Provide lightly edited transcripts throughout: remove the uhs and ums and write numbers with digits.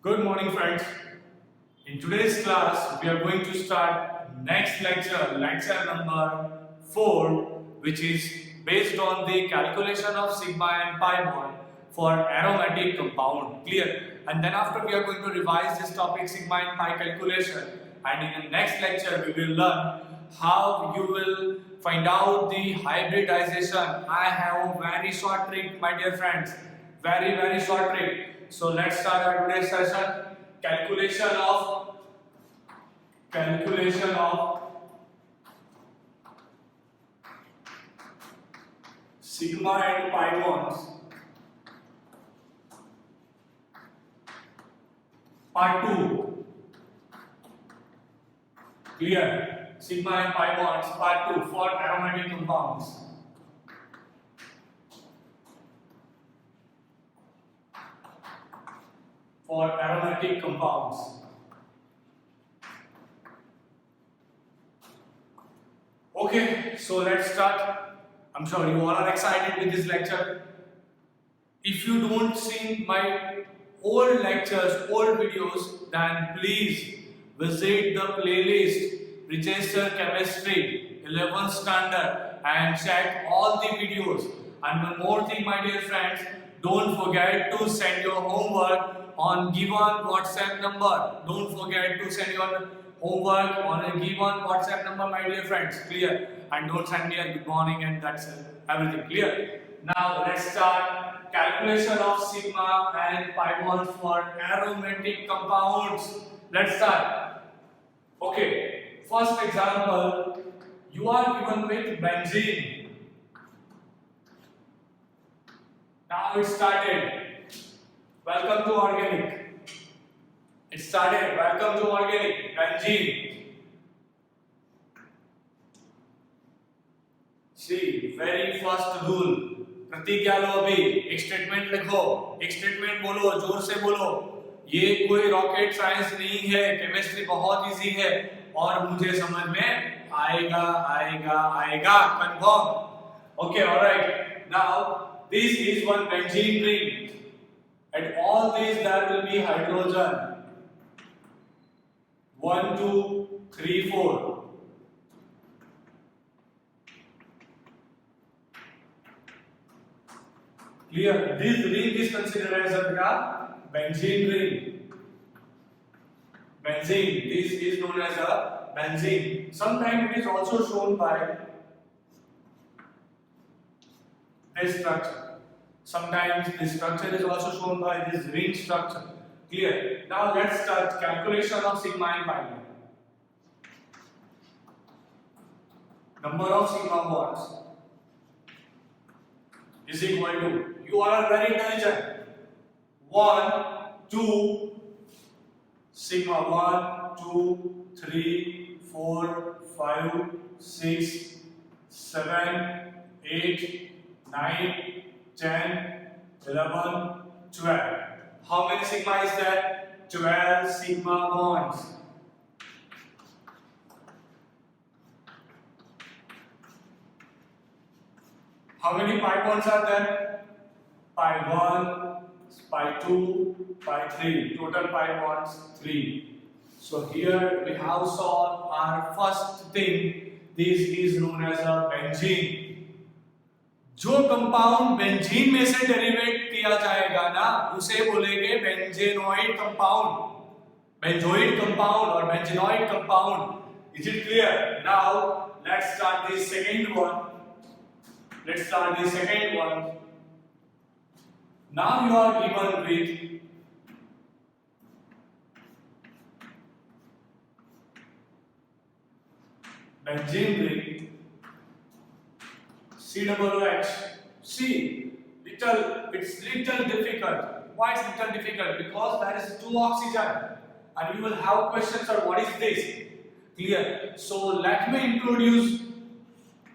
Good morning, friends. In today's class, we are going to start next lecture number 4, which is based on the calculation of sigma and pi bond for aromatic compound. Clear? And then after we are going to revise this topic sigma and pi calculation. And in the next lecture, we will learn how you will find out the hybridization. I have a very short trick, my dear friends. Very short trick. So let's start our today's session. Calculation of sigma and pi bonds. Part 2. Clear? Sigma and pi bonds. Part 2 for aromatic compounds. For aromatic compounds. Okay, so let's start. I'm sure you all are excited with this lecture. If you don't see my old lectures, old videos, then please visit the playlist Register Chemistry 11th Standard and check all the videos. And one more thing, my dear friends, don't forget to send your homework on given WhatsApp number. Don't forget to send your homework on a given WhatsApp number, my dear friends. Clear? And don't send me a good morning and that's everything. Clear? Now let's start calculation of sigma and pi bonds for aromatic compounds. Let's start. Okay. First example, you are given with benzene. Now it started. Welcome to organic. It started. Welcome to organic. Benzene. See, very first rule. प्रतिज्ञा लो अभी. एक statement लिखो. एक statement बोलो. जोर से बोलो. ये कोई रॉकेट साइंस नहीं है. केमिस्ट्री बहुत इजी है और मुझे समझ में आएगा. Confirm. Okay, alright. Now this is one benzene ring. At all these there will be hydrogen. 1, 2, 3, 4. Clear? This ring is considered as a benzene ring. Benzene. This is known as a benzene. Sometimes it is also shown by this structure. Sometimes this structure is also shown by this ring structure. Clear? Now let's start calculation of sigma and pi bond. Number of sigma bonds is equal to, you all are very intelligent, 1, 2, sigma 1, 2, 3, 4, 5, 6, 7, 8, 9, 10, 11, 12. How many sigma is that? 12 sigma bonds. How many pi bonds are there? Pi 1, pi 2, pi 3. Total pi bonds 3. So here we have solved our first thing. This is known as a benzene. जो compound benzene में से derivate किया जाएगा ना उसे बोलेंगे benzenoid compound. Benzoid compound और benzenoid compound. Is it clear? Now let's start the second one. Now you are given with benzene ring COOH. See, it's little difficult. Why it's little difficult? Because there is 2 oxygen, and you will have questions on what is this. Clear? So let me introduce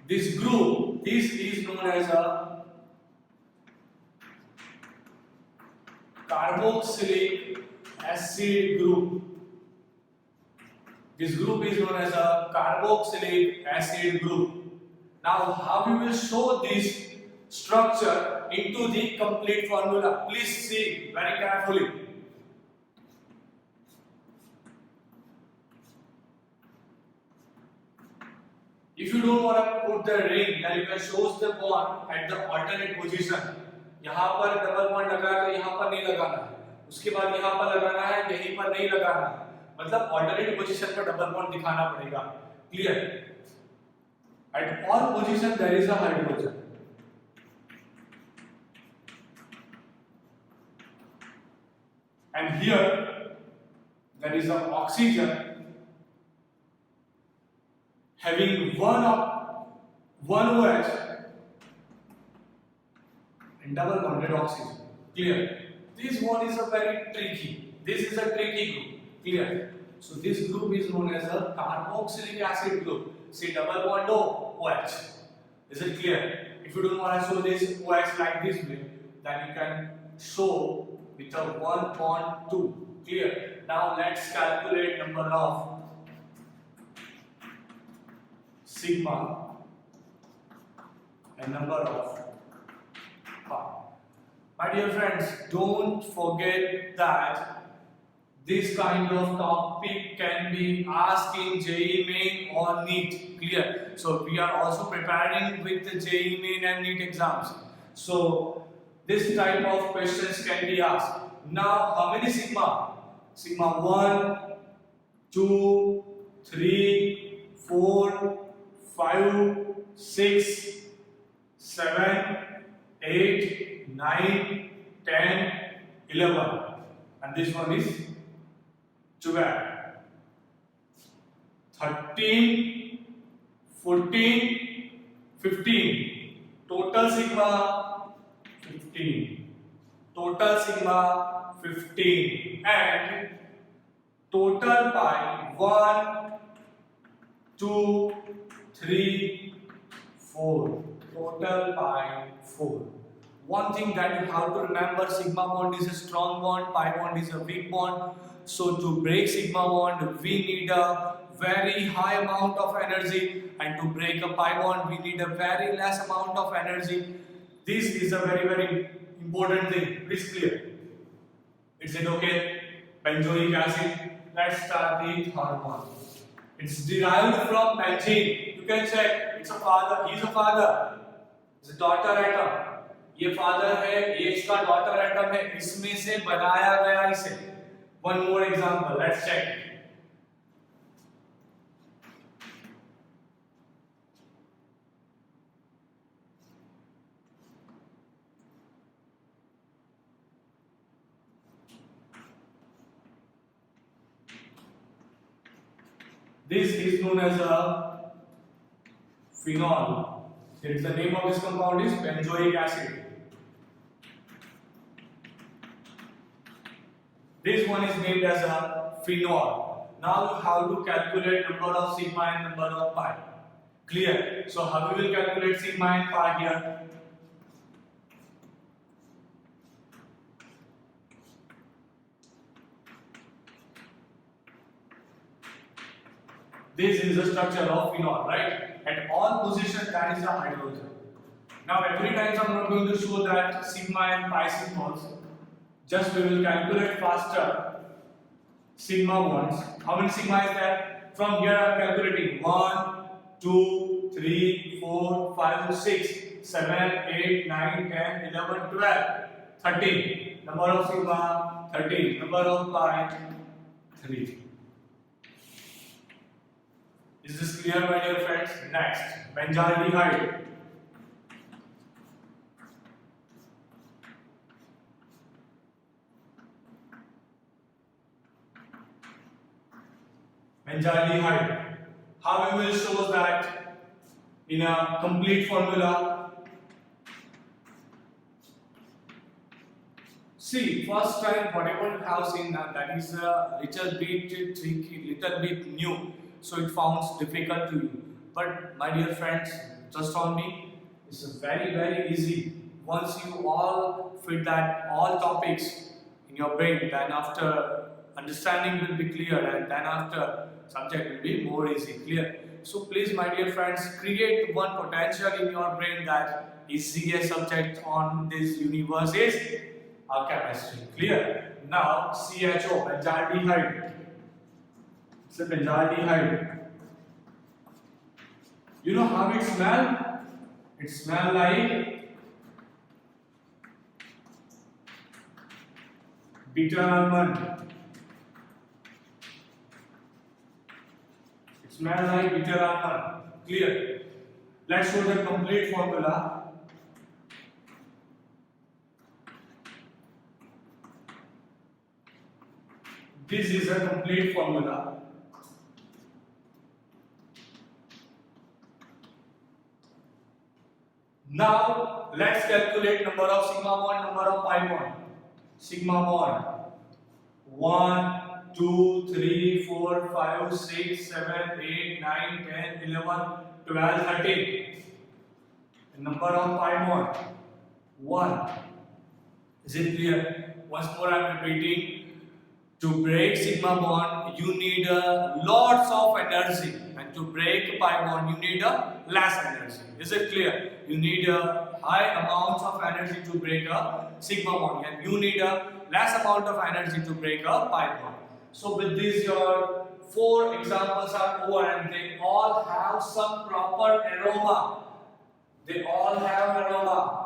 this group. This is known as a carboxylic acid group. This group is known as a carboxylic acid group. Now, how we will show this structure into the complete formula? Please see very carefully. If you don't want to put the ring, then you can show the bond at the alternate position. यहाँ पर double bond लगा तो यहाँ पर नहीं लगाना है, उसके बाद यहाँ पर लगाना है, यहीं पर नहीं लगाना है, मतलब alternate position पर डबल बॉन्ड दिखाना पड़ेगा. Clear? At all position there is a hydrogen. And here there is an oxygen having one OH and double bonded oxygen. Clear? This one is a very tricky. This is a tricky group. Clear? So this group is known as a carboxylic acid group. See double bond OH. Is it clear? If you don't want to show this OH like this way, then you can show with a 1 bond 2. Clear? Now let's calculate number of sigma and number of pi. My dear friends, don't forget that this kind of topic can be asked in JEE Main or NEET. Clear? So we are also preparing with the JEE Main and NEET exams. So this type of questions can be asked. Now how many sigma? Sigma 1, 2, 3, 4, 5, 6, 7, 8, 9, 10, 11. And this one is 12, 13, 14, 15. Total sigma 15. Total sigma 15. And total pi 1, 2, 3, 4. Total pi 4. One thing that you have to remember, sigma bond is a strong bond, pi bond is a weak bond. So to break sigma bond, we need a very high amount of energy, and to break a pi bond, we need a very less amount of energy. This is a very important thing. Please clear. Is it okay? Benzoic acid. Let's start the third one. It's derived from benzene. You can check. It's a father. He's a father. It's a daughter atom. ये father है, ये इसका daughter atom है. इसमें से बनाया गया इसे. One more example. Let's check. This is known as a phenol. Here is the name of this compound is benzoic acid. This one is named as a phenol. Now you have to calculate number of sigma and number of pi. Clear? So how we will calculate sigma and pi here? This is the structure of phenol, right? At all positions, that is a hydrogen. Now, every time I'm not going to show that sigma and pi symbols. Just we will calculate faster sigma bonds. How many sigma is there? From here I am calculating 1, 2, 3, 4, 5, 6, 7, 8, 9, 10, 11, 12, 13. Number of sigma 13. Number of pi 3. Is this clear, my dear friends? Next, benzaldehyde. Benzaldehyde. How we will show that in a complete formula? See, first time whatever you have seen that is a little bit tricky, little bit new. So it sounds difficult to you. But my dear friends, trust on me, it's very easy. Once you all fit that all topics in your brain, then after understanding will be clear, and then after subject will be more easy, clear. So please, my dear friends, create one potential in your brain that easiest subject on this universe is chemistry, clear. Now CHO, benzaldehyde. It's a benzaldehyde. You know how it smell? It smell like bitter almond. It smell like bitter almond. Clear? Let's show the complete formula. This is a complete formula. Now let's calculate number of sigma bond, number of pi bond. Sigma bond 1, 2, 3, 4, 5, 6, 7, 8, 9, 10, 11, 12, 13. The number of pi bond 1. Is it clear? Once more I am repeating. To break sigma bond, you need lots of energy, and to break pi bond, you need less energy. Is it clear? You need high amounts of energy to break a sigma bond, and you need a less amount of energy to break a pi bond. So with this, your 4 examples are over, and they all have some proper aroma. They all have aroma.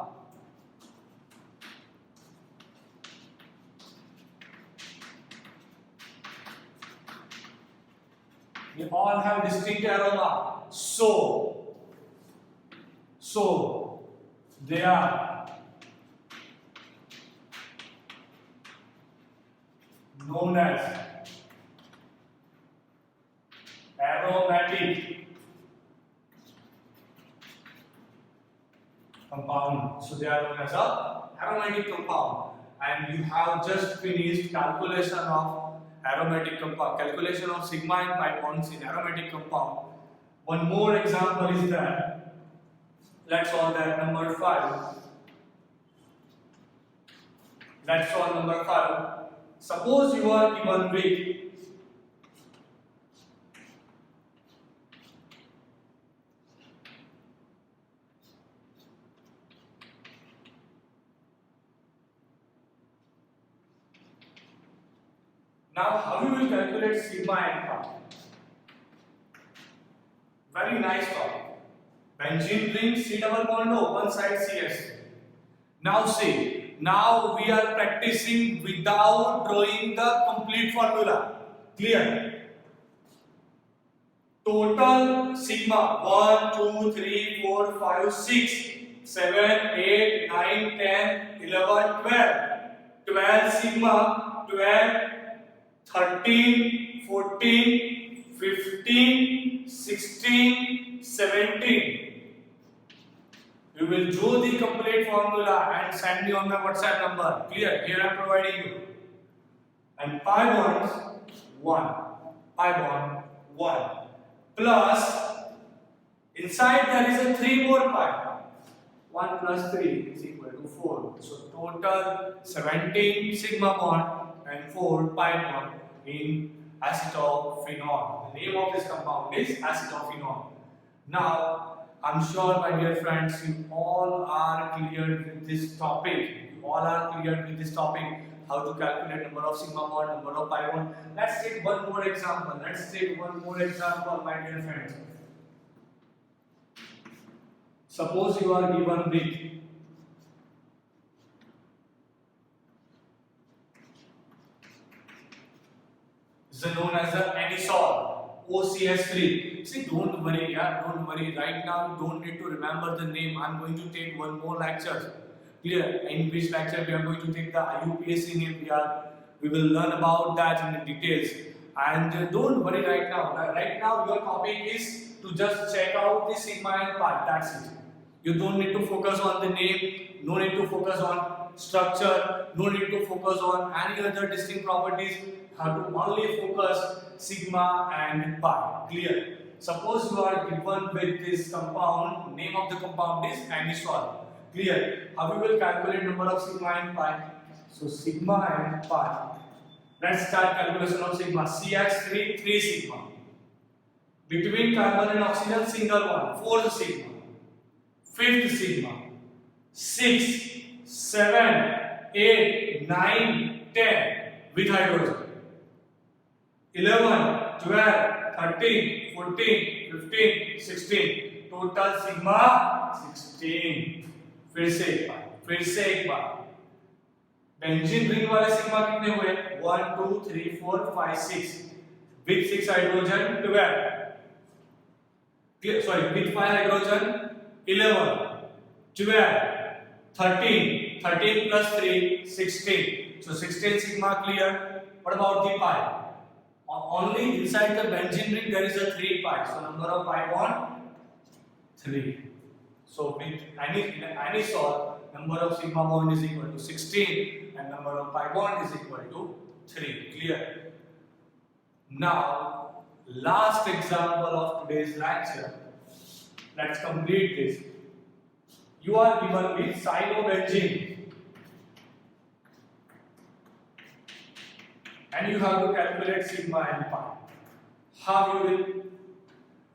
They all have distinct aroma. So they are known as aromatic compound. So they are known as a aromatic compound, and you have just finished calculation of aromatic compound, calculation of sigma and pi bonds in aromatic compound. One more example is that, let's solve that number 5. Let's solve number 5. Suppose you are given with now, how you will calculate sigma and pi? Very nice topic. Benzene rings C double bond O, one side CS. Now see, now we are practicing without drawing the complete formula. Clear? Total sigma 1, 2, 3, 4, 5, 6, 7, 8, 9, 10, 11, 12. 12 sigma, 12. 13, 14, 15, 16, 17. You will draw the complete formula and send me on my WhatsApp number. Clear? Here I am providing you. And pi bonds 1. Pi bond 1. Plus, inside there is a 3 more pi. 1 plus 3 is equal to 4. So total 17 sigma bond and 4 pi bond in acetophenone. The name of this compound is acetophenone. Now, I'm sure, my dear friends, you all are clear with this topic. You all are clear with this topic. How to calculate number of sigma bond, number of pi bond. Let's take one more example. My dear friends. Suppose you are given with is known as the anisole, OCS3. See, don't worry, yeah, don't worry. Right now, you don't need to remember the name. I'm going to take one more lecture. Clear? In which lecture we are going to take the IUPAC name. We will learn about that in details. And don't worry right now. Right now, your topic is to just check out the sigma and pi. That's it. You don't need to focus on the name. No need to focus on structure. No need to focus on any other distinct properties. Have to only focus sigma and pi. Clear? Suppose you are given with this compound, name of the compound is anisole. Clear? How we will calculate number of sigma and pi? So sigma and pi. Let's start calculation of sigma. CH3, 3 sigma. Between carbon and oxygen, single one, 4th sigma. 5th sigma. 6, 7, 8, 9, 10 with hydrogen. 11, 12, 13, 14, 15, 16. Total sigma 16। फिर से एक बार benzene ring वाले sigma कितने हुए? 1 2 3 4 5 6 with 6 hydrogen 12, sorry with 5 hydrogen 11, 12, 13 plus 3 16, so 16 sigma clear. What about the pi? Only inside the benzene ring there is a 3 pi, so number of pi bond 3. So with any salt, number of sigma bond is equal to 16 and number of pi bond is equal to 3. Clear? Now last example of today's lecture. Let's complete this. You are given with cyanobenzene and you have to calculate sigma and pi. How you will?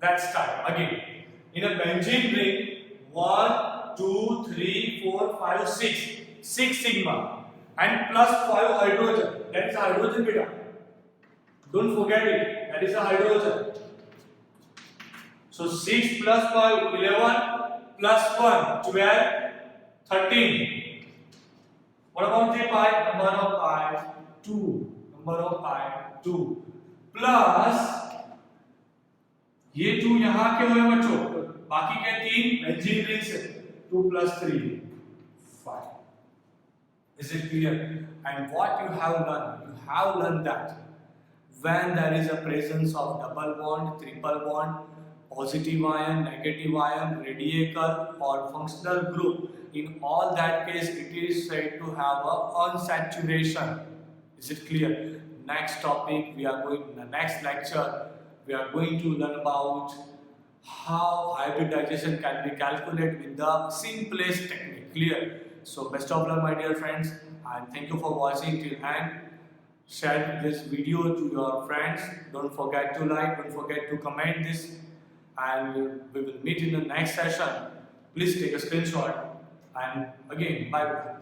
Let's start again. In a benzene ring, 1 2 3 4 5 6 sigma and plus 5 hydrogen. That is hydrogen beta. Don't forget it. That is a hydrogen. So 6 plus 5 11 plus 1 12 13. What about the pi? Number of pi 2. Number of pi 2 plus ये 2 यहाँ के हुए बच्चों, बाकी के 3 benzene ring से 2 plus 3 5. Is it clear? And what you have learned? You have learned that when there is a presence of double bond, triple bond, positive ion, negative ion, radical or functional group, in all that case it is said to have a unsaturation. Is it clear? Next topic we are going, in the next lecture we are going to learn about how hybridization can be calculated with the simplest technique. Clear? So best of luck my dear friends, and thank you for watching till end. Share this video to your friends. Don't forget to like, don't forget to comment this, and we will meet in the next session. Please take a screenshot, and again bye bye.